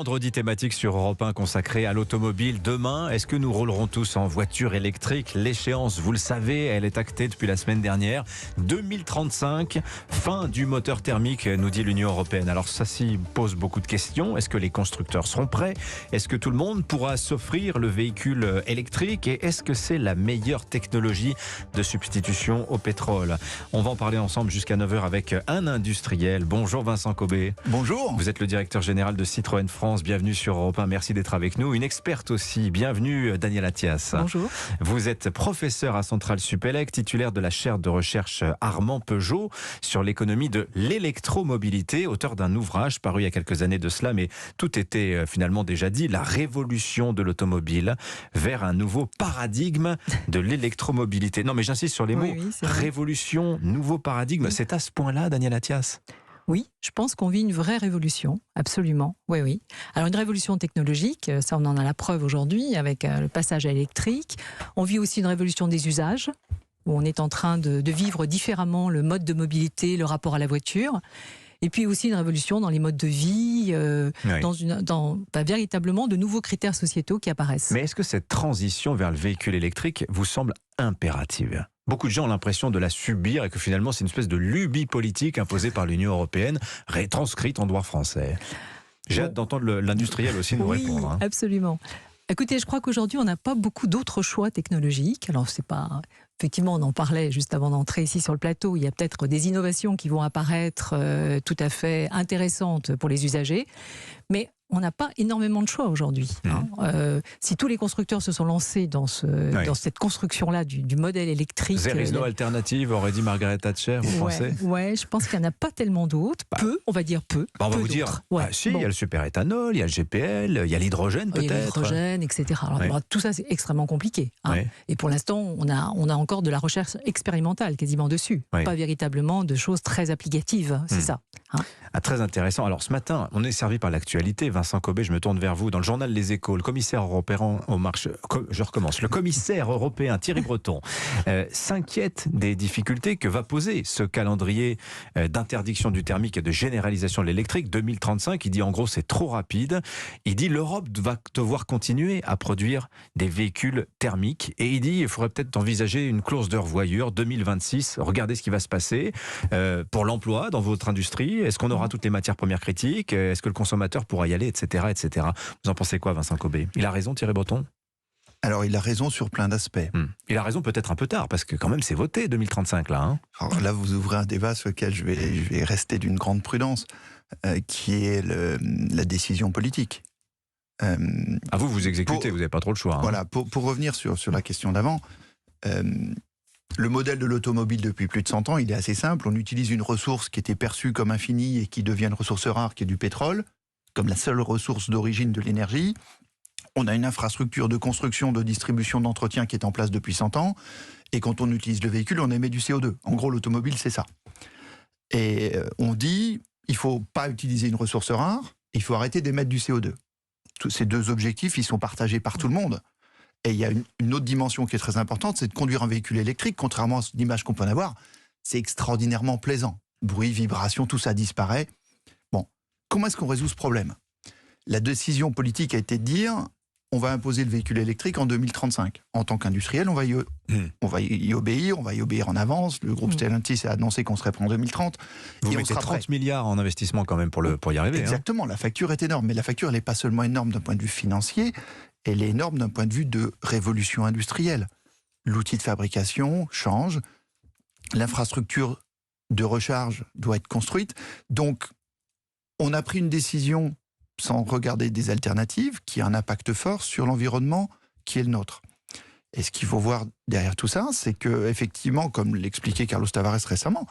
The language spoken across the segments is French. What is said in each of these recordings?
Vendredi thématique sur Europe 1 consacré à l'automobile. Demain, est-ce que nous roulerons tous en voiture électrique? L'échéance, vous le savez, elle est actée depuis la semaine dernière. 2035, fin du moteur thermique, nous dit l'Union européenne. Alors ça s'y pose beaucoup de questions. Est-ce que les constructeurs seront prêts? Est-ce que tout le monde pourra s'offrir le véhicule électrique? Et est-ce que c'est la meilleure technologie de substitution au pétrole? On va en parler ensemble jusqu'à 9h avec un industriel. Bonjour Vincent Cobé. Bonjour. Vous êtes le directeur général de Citroën France. Bienvenue sur Europe 1. Merci d'être avec nous. Une experte aussi. Bienvenue Daniel Attias. Bonjour. Vous êtes professeur à Centrale Supélec, titulaire de la chaire de recherche Armand Peugeot sur l'économie de l'électromobilité, auteur d'un ouvrage paru il y a quelques années de cela, mais tout était finalement déjà dit. La révolution de l'automobile vers un nouveau paradigme de l'électromobilité. Non mais j'insiste sur les mots. Oui, révolution, nouveau paradigme. C'est à ce point-là, Daniel Attias? Oui, je pense qu'on vit une vraie révolution, absolument. Oui, oui. Alors une révolution technologique, ça on en a la preuve aujourd'hui avec le passage à l'électrique. On vit aussi une révolution des usages, où on est en train de vivre différemment le mode de mobilité, le rapport à la voiture. Et puis aussi une révolution dans les modes de vie, dans véritablement de nouveaux critères sociétaux qui apparaissent. Mais est-ce que cette transition vers le véhicule électrique vous semble impérative? Beaucoup de gens ont l'impression de la subir et que finalement c'est une espèce de lubie politique imposée par l'Union européenne, retranscrite en droit français. J'ai hâte d'entendre l'industriel aussi nous répondre. Oui, absolument. Écoutez, je crois qu'aujourd'hui, on n'a pas beaucoup d'autres choix technologiques. Alors, c'est pas... Effectivement, on en parlait juste avant d'entrer ici sur le plateau. Il y a peut-être des innovations qui vont apparaître tout à fait intéressantes pour les usagers. Mais on n'a pas énormément de choix aujourd'hui. Si tous les constructeurs se sont lancés dans cette construction-là du modèle électrique... There is no alternative, aurait dit Margaret Thatcher, vous pensez? Oui, je pense qu'il n'y en a pas tellement d'autres. Peu, on va dire peu. On va peu vous dire, il y a le super-éthanol, il y a le GPL, il y a l'hydrogène peut-être. Il y a l'hydrogène, etc. Alors, tout ça, c'est extrêmement compliqué. Et pour l'instant, on a encore de la recherche expérimentale quasiment dessus. Pas véritablement de choses très applicatives, c'est ça. Très intéressant. Alors ce matin, on est servi par l'actualité. Vincent Cobé, je me tourne vers vous. Dans le journal Les Échos, le commissaire européen au marché... Le commissaire européen Thierry Breton s'inquiète des difficultés que va poser ce calendrier d'interdiction du thermique et de généralisation de l'électrique 2035. Il dit en gros c'est trop rapide. Il dit l'Europe va devoir continuer à produire des véhicules thermiques. Et il dit il faudrait peut-être envisager une clause de revoyure 2026. Regardez ce qui va se passer pour l'emploi dans votre industrie. Est-ce qu'on aura toutes les matières premières critiques? Est-ce que le consommateur pourra y aller, etc., etc. Vous en pensez quoi, Vincent Cobé? Il a raison, Thierry Breton? Alors, il a raison sur plein d'aspects. Il a raison peut-être un peu tard, parce que quand même c'est voté 2035 là. Alors là, vous ouvrez un débat sur lequel je vais rester d'une grande prudence, qui est la décision politique. Vous exécutez, vous n'avez pas trop le choix. Voilà, pour revenir sur la question d'avant, le modèle de l'automobile depuis plus de 100 ans, il est assez simple. On utilise une ressource qui était perçue comme infinie et qui devient une ressource rare, qui est du pétrole, comme la seule ressource d'origine de l'énergie. On a une infrastructure de construction, de distribution, d'entretien qui est en place depuis 100 ans. Et quand on utilise le véhicule, on émet du CO2. En gros, l'automobile, c'est ça. Et on dit, il ne faut pas utiliser une ressource rare, il faut arrêter d'émettre du CO2. Ces deux objectifs, ils sont partagés par tout le monde. Et il y a une autre dimension qui est très importante, c'est de conduire un véhicule électrique, contrairement à l'image qu'on peut en avoir, c'est extraordinairement plaisant. Bruit, vibration, tout ça disparaît. Bon, comment est-ce qu'on résout ce problème? La décision politique a été de dire, on va imposer le véhicule électrique en 2035. En tant qu'industriel, on va y obéir, on va y obéir en avance. Le groupe Stellantis a annoncé qu'on serait prêt en 2030. Vous mettez 30 milliards en investissement quand même pour y arriver. Exactement, la facture est énorme. Mais la facture, elle n'est pas seulement énorme d'un point de vue financier, elle est énorme d'un point de vue de révolution industrielle. L'outil de fabrication change, l'infrastructure de recharge doit être construite. Donc, on a pris une décision sans regarder des alternatives qui a un impact fort sur l'environnement qui est le nôtre. Et ce qu'il faut voir derrière tout ça, c'est que effectivement, comme l'expliquait Carlos Tavares récemment,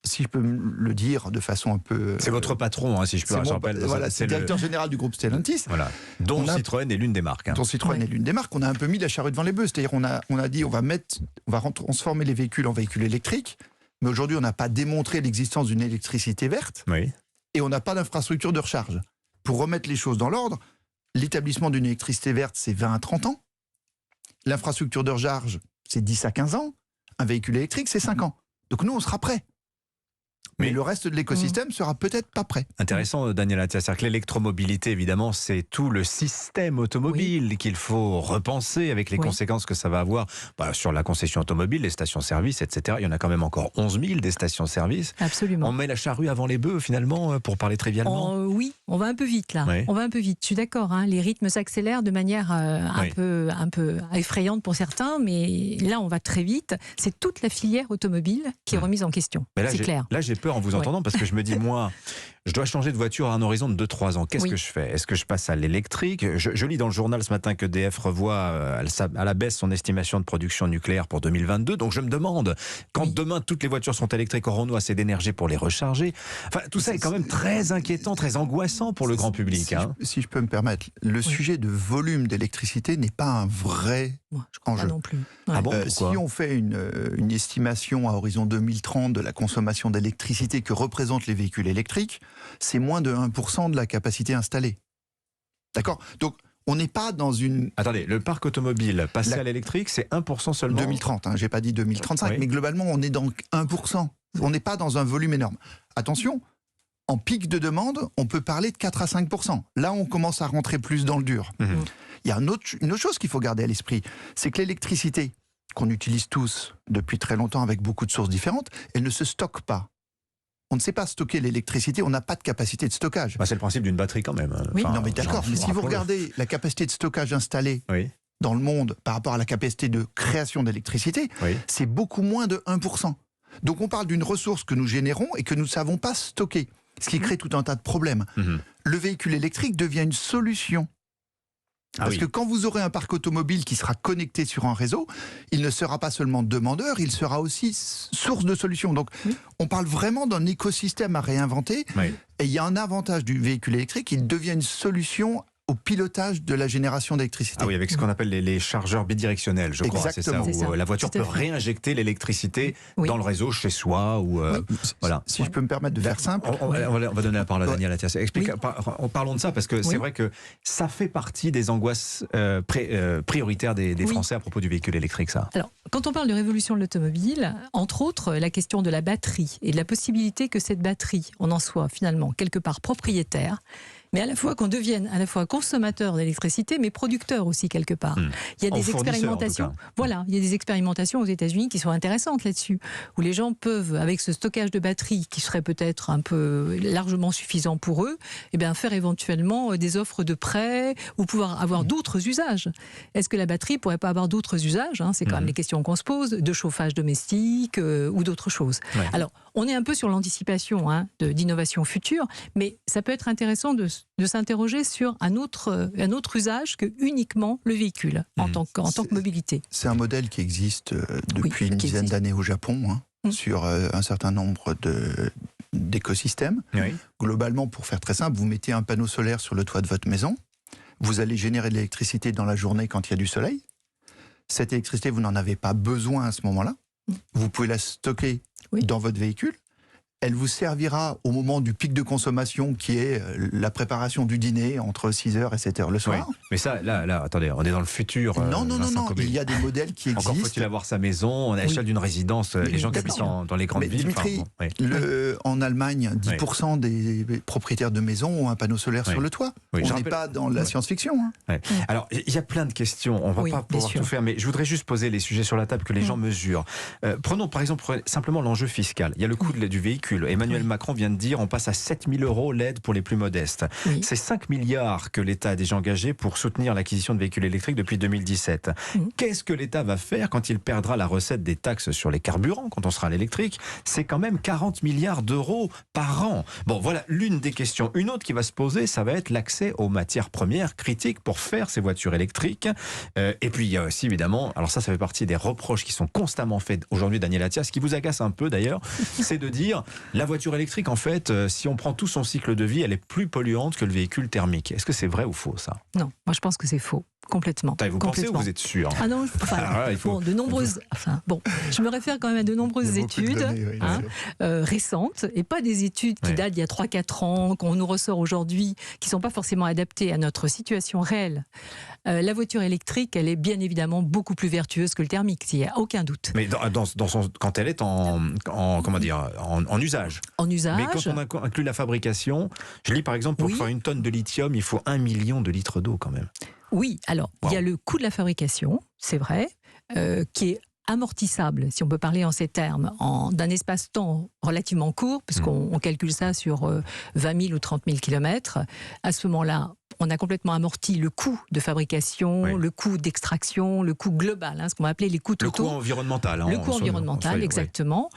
si je peux le dire de façon un peu... C'est votre patron, si je peux rappeler. Voilà, c'est le directeur général du groupe Stellantis. Voilà. Dont Citroën est l'une des marques. Dont Citroën est l'une des marques. On a un peu mis la charrue devant les bœufs. C'est-à-dire, on a dit, on va transformer les véhicules en véhicules électriques. Mais aujourd'hui, on n'a pas démontré l'existence d'une électricité verte. Et on n'a pas d'infrastructure de recharge. Pour remettre les choses dans l'ordre, l'établissement d'une électricité verte, c'est 20 à 30 ans. L'infrastructure de recharge, c'est 10 à 15 ans. Un véhicule électrique, c'est 5 ans. Donc nous, on sera prêts. Mais Mais- le reste de l'écosystème sera peut-être pas prêt. Intéressant, Daniel Attia. C'est-à-dire que l'électromobilité, évidemment, c'est tout le système automobile qu'il faut repenser avec les Oui. conséquences que ça va avoir sur la concession automobile, les stations-service, etc. Il y en a quand même encore 11 000 des stations-service. Absolument. On met la charrue avant les bœufs, finalement, pour parler trivialement. Oui, on va un peu vite là. Oui. On va un peu vite. Je suis d'accord. Les rythmes s'accélèrent de manière Oui. un peu effrayante pour certains, mais là on va très vite. C'est toute la filière automobile qui est remise en question. Mais là, C'est clair. Là, j'ai peur en vous Ouais. entendant parce que je me dis, moi, je dois changer de voiture à un horizon de 2-3 ans. Qu'est-ce Oui. que je fais? Est-ce que je passe à l'électrique? Je lis dans le journal ce matin que EDF revoit à la baisse son estimation de production nucléaire pour 2022. Donc je me demande, quand Oui. demain toutes les voitures sont électriques, aurons-nous assez d'énergie pour les recharger? Enfin, tout ça est quand même très inquiétant, très angoissant pour le grand public. Si je peux me permettre, le sujet de volume d'électricité n'est pas un vrai Moi, je crois enjeu. pas non plus. Ah bon, Si pourquoi? on fait une estimation à horizon 2030 de la consommation d'électricité que représentent les véhicules électriques, c'est moins de 1% de la capacité installée. D'accord? Donc, on n'est pas dans une... Attendez, le parc automobile passé à l'électrique, c'est 1% seulement? 2030, j'ai pas dit 2035, Oui. mais globalement, on est dans 1%. On n'est pas dans un volume énorme. Attention, en pic de demande, on peut parler de 4 à 5%. Là, on commence à rentrer plus dans le dur. Mhm. Il y a une autre chose qu'il faut garder à l'esprit, c'est que l'électricité, qu'on utilise tous depuis très longtemps avec beaucoup de sources différentes, elle ne se stocke pas. On ne sait pas stocker l'électricité, on n'a pas de capacité de stockage. C'est le principe d'une batterie quand même. Oui. Non mais d'accord, mais si vous rappelons-le. regardez la capacité de stockage installée Oui, dans le monde par rapport à la capacité de création d'électricité, oui. c'est beaucoup moins de 1%. Donc on parle d'une ressource que nous générons et que nous ne savons pas stocker, ce qui crée tout un tas de problèmes. Mhm. Le véhicule électrique devient une solution. Ah Parce oui. que quand vous aurez un parc automobile qui sera connecté sur un réseau, il ne sera pas seulement demandeur, il sera aussi source de solutions. Donc on parle vraiment d'un écosystème à réinventer. Oui. Et il y a un avantage du véhicule électrique, il devient une solution au pilotage de la génération d'électricité. Ah oui, avec ce qu'on appelle les chargeurs bidirectionnels, je crois. Exactement. C'est ça, C'est ça, où la voiture tout à peut fait. réinjecter l'électricité Oui. dans le réseau chez soi. Ou, voilà. Si je peux me permettre de faire simple, On va donner la parole à Daniel Attia. Oui. Parlons de ça, parce que c'est Oui. vrai que ça fait partie des angoisses prioritaires des Oui. Français à propos du véhicule électrique, ça. Alors, quand on parle de révolution de l'automobile, entre autres, la question de la batterie et de la possibilité que cette batterie, on en soit finalement quelque part propriétaire, mais à la fois qu'on devienne à la fois consommateur d'électricité, mais producteur aussi quelque part. Il y a En des fournisseur, expérimentations. en tout cas. Voilà, il y a des expérimentations aux États-Unis qui sont intéressantes là-dessus, où les gens peuvent, avec ce stockage de batterie qui serait peut-être un peu largement suffisant pour eux, eh bien faire éventuellement des offres de prêt ou pouvoir avoir d'autres usages. Est-ce que la batterie pourrait pas avoir d'autres usages, c'est quand même les questions qu'on se pose, de chauffage domestique ou d'autres choses. Ouais. Alors, on est un peu sur l'anticipation d'innovation future, mais ça peut être intéressant de s'interroger sur un autre usage que uniquement le véhicule en tant que mobilité. c'est un modèle qui existe depuis une qui dizaine existe. d'années au Japon, sur un certain nombre d'écosystèmes. Oui. Globalement, pour faire très simple, vous mettez un panneau solaire sur le toit de votre maison, vous allez générer de l'électricité dans la journée quand il y a du soleil. Cette électricité, vous n'en avez pas besoin à ce moment-là. Vous pouvez la stocker dans votre véhicule. Elle vous servira au moment du pic de consommation qui est la préparation du dîner entre 6h et 7h le soir. Oui. Mais ça, là, attendez, on est dans le futur. Non, Vincent Kobe. il y a des modèles qui existent. Encore faut-il avoir sa maison à l'échelle d'une résidence. Les gens qui habitent D'accord. dans les grandes Mais villes. Dimitri, enfin, bon, oui. en Allemagne, 10% des propriétaires de maisons ont un panneau solaire sur le toit. Oui, je On n'est rappelle- pas dans la science-fiction. Ouais. Alors, il y a plein de questions. On ne va Oui, pas bien pouvoir sûr. tout faire, mais je voudrais juste poser les sujets sur la table que les gens mesurent. Prenons par exemple simplement l'enjeu fiscal. Il y a le coût du véhicule. Emmanuel Macron vient de dire on passe à 7 000 € l'aide pour les plus modestes. Oui. C'est 5 milliards que l'État a déjà engagé pour soutenir l'acquisition de véhicules électriques depuis 2017. Qu'est-ce que l'État va faire quand il perdra la recette des taxes sur les carburants, quand on sera à l'électrique? C'est quand même 40 milliards d'euros par an. Bon, voilà l'une des questions. Une autre qui va se poser, ça va être l'accès aux matières premières critiques pour faire ces voitures électriques. Et puis il y a aussi évidemment, alors ça fait partie des reproches qui sont constamment faits aujourd'hui, Daniel Attia, ce qui vous agace un peu d'ailleurs, c'est de dire la voiture électrique en fait, si on prend tout son cycle de vie, elle est plus polluante que le véhicule thermique. Est-ce que c'est vrai ou faux ça? Non, moi je pense que c'est faux. complètement. Vous pensez ou vous êtes sûr? Ah non, il faut de nombreuses. Je me réfère quand même à de nombreuses études récentes et pas des études qui datent d'il y a 3-4 ans, qu'on nous ressort aujourd'hui, qui ne sont pas forcément adaptées à notre situation réelle. La voiture électrique, elle est bien évidemment beaucoup plus vertueuse que le thermique, il n'y a aucun doute. Mais quand elle est en usage. En usage. Mais quand on inclut la fabrication, je lis par exemple, pour faire 1 tonne de lithium, il faut 1 million de litres d'eau quand même. Oui, alors il y a le coût de la fabrication, c'est vrai, qui est amortissable, si on peut parler en ces termes, d'un espace-temps relativement court, puisqu'on calcule ça sur 20 000 ou 30 000 kilomètres. À ce moment-là, on a complètement amorti le coût de fabrication, le coût d'extraction, le coût global, ce qu'on va appeler les coûts totaux. Le coût environnemental. Le coût environnemental, exactement.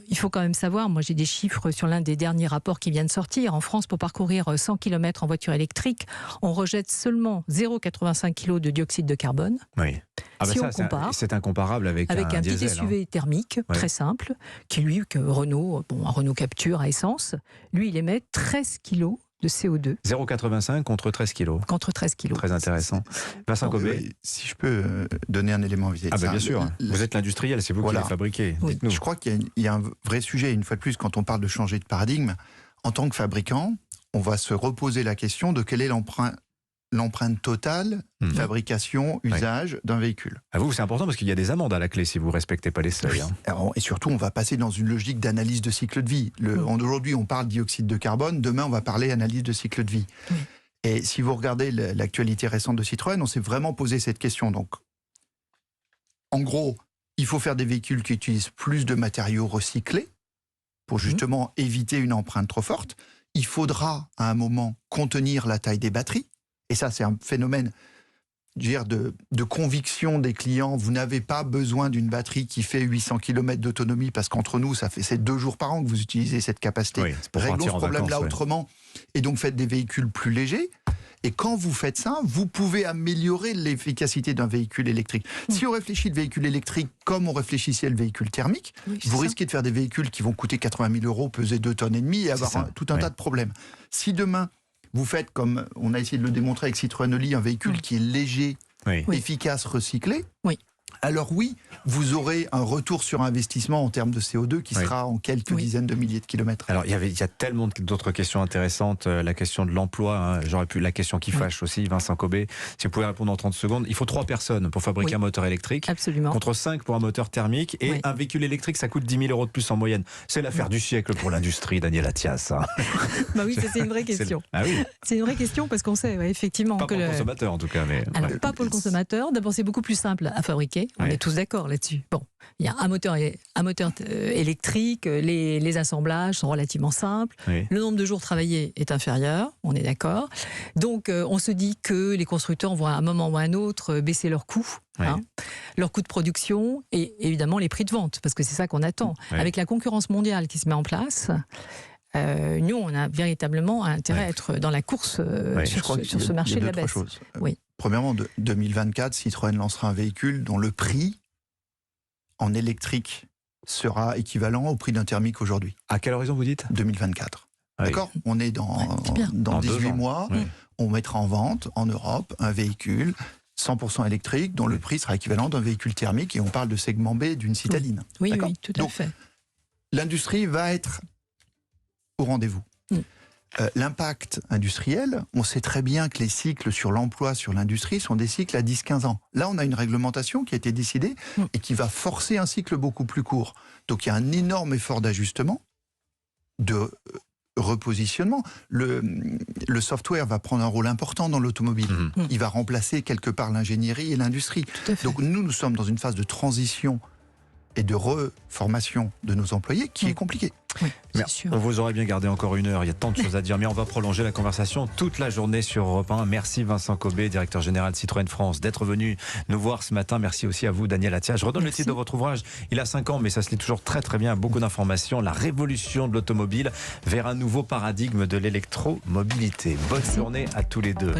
Il faut quand même savoir, moi j'ai des chiffres sur l'un des derniers rapports qui vient de sortir. En France, pour parcourir 100 km en voiture électrique, on rejette seulement 0,85 kg de dioxyde de carbone. Oui. Si on compare, c'est incomparable avec un petit diesel, SUV thermique, très simple, que Renault, un Renault Captur à essence, lui il émet 13 kg de CO2. 0,85 contre 13 kg. Contre 13 kg. Très intéressant. Vincent Cobé. Si je peux donner un élément vis-à-vis de ça. Bien sûr. Vous êtes l'industriel, c'est vous qui l'avez fabriqué. Oui. Je crois qu'il y a un vrai sujet, une fois de plus, quand on parle de changer de paradigme. En tant que fabricant, on va se reposer la question de quelle est l'empreinte totale, fabrication, usage d'un véhicule. À vous, c'est important parce qu'il y a des amendes à la clé si vous ne respectez pas les seuils. Et surtout, on va passer dans une logique d'analyse de cycle de vie. Aujourd'hui, on parle dioxyde de carbone, demain, on va parler analyse de cycle de vie. Et si vous regardez l'actualité récente de Citroën, on s'est vraiment posé cette question. Donc, en gros, il faut faire des véhicules qui utilisent plus de matériaux recyclés pour justement éviter une empreinte trop forte. Il faudra, à un moment, contenir la taille des batteries. Et ça, c'est un phénomène de conviction des clients. Vous n'avez pas besoin d'une batterie qui fait 800 km d'autonomie, parce qu'entre nous, c'est 2 jours par an que vous utilisez cette capacité. Réglons ce problème-là autrement. Et donc, faites des véhicules plus légers. Et quand vous faites ça, vous pouvez améliorer l'efficacité d'un véhicule électrique. Si on réfléchit le véhicule électrique comme on réfléchissait le véhicule thermique, vous risquez de faire des véhicules qui vont coûter 80 000 €, peser 2,5 tonnes et avoir tout un tas de problèmes. Si demain, vous faites, comme on a essayé de le démontrer avec Citroën Oli, un véhicule qui est léger, efficace, recyclé, alors oui, vous aurez un retour sur investissement en termes de CO2 qui sera en quelques dizaines de milliers de kilomètres. Alors, il y a tellement d'autres questions intéressantes. La question de l'emploi, j'aurais pu la question qui fâche aussi, Vincent Cobé. Si vous pouvez répondre en 30 secondes, il faut 3 personnes pour fabriquer un moteur électrique. Absolument. Contre 5 pour un moteur thermique. Et un véhicule électrique, ça coûte 10 000 € de plus en moyenne. C'est l'affaire du siècle pour l'industrie, Daniel Attias. Oui, c'est une vraie question. C'est une vraie question parce qu'on sait effectivement pas que pour le consommateur en tout cas. Mais, alors, pas pour le consommateur. D'abord, c'est beaucoup plus simple à fabriquer. On est tous d'accord là-dessus. Bon, il y a un moteur électrique, les assemblages sont relativement simples, le nombre de jours travaillés est inférieur, on est d'accord. Donc on se dit que les constructeurs vont à un moment ou à un autre baisser leurs coûts, leurs coûts de production et évidemment les prix de vente, parce que c'est ça qu'on attend. Avec la concurrence mondiale qui se met en place, nous on a véritablement intérêt à être dans la course sur ce marché de la baisse. Premièrement, 2024, Citroën lancera un véhicule dont le prix en électrique sera équivalent au prix d'un thermique aujourd'hui. À quel horizon vous dites ? 2024. D'accord ? On est dans 18 mois. On mettra en vente en Europe un véhicule 100% électrique dont le prix sera équivalent d'un véhicule thermique, et on parle de segment B d'une citadine. Oui, tout à fait. L'industrie va être au rendez-vous. L'impact industriel, on sait très bien que les cycles sur l'emploi, sur l'industrie, sont des cycles à 10-15 ans. Là, on a une réglementation qui a été décidée et qui va forcer un cycle beaucoup plus court. Donc il y a un énorme effort d'ajustement, de repositionnement. Le software va prendre un rôle important dans l'automobile. Il va remplacer quelque part l'ingénierie et l'industrie. Donc nous sommes dans une phase de transition et de reformation de nos employés qui est compliquée. On vous aurait bien gardé encore 1 heure, il y a tant de choses à dire, mais on va prolonger la conversation toute la journée sur Europe 1. Merci Vincent Cobé, directeur général de Citroën France, d'être venu nous voir ce matin. Merci aussi à vous, Daniel Attias. Je redonne le titre de votre ouvrage, il a 5 ans, mais ça se lit toujours très très bien, beaucoup d'informations. La révolution de l'automobile vers un nouveau paradigme de l'électromobilité. Bonne journée à tous les deux.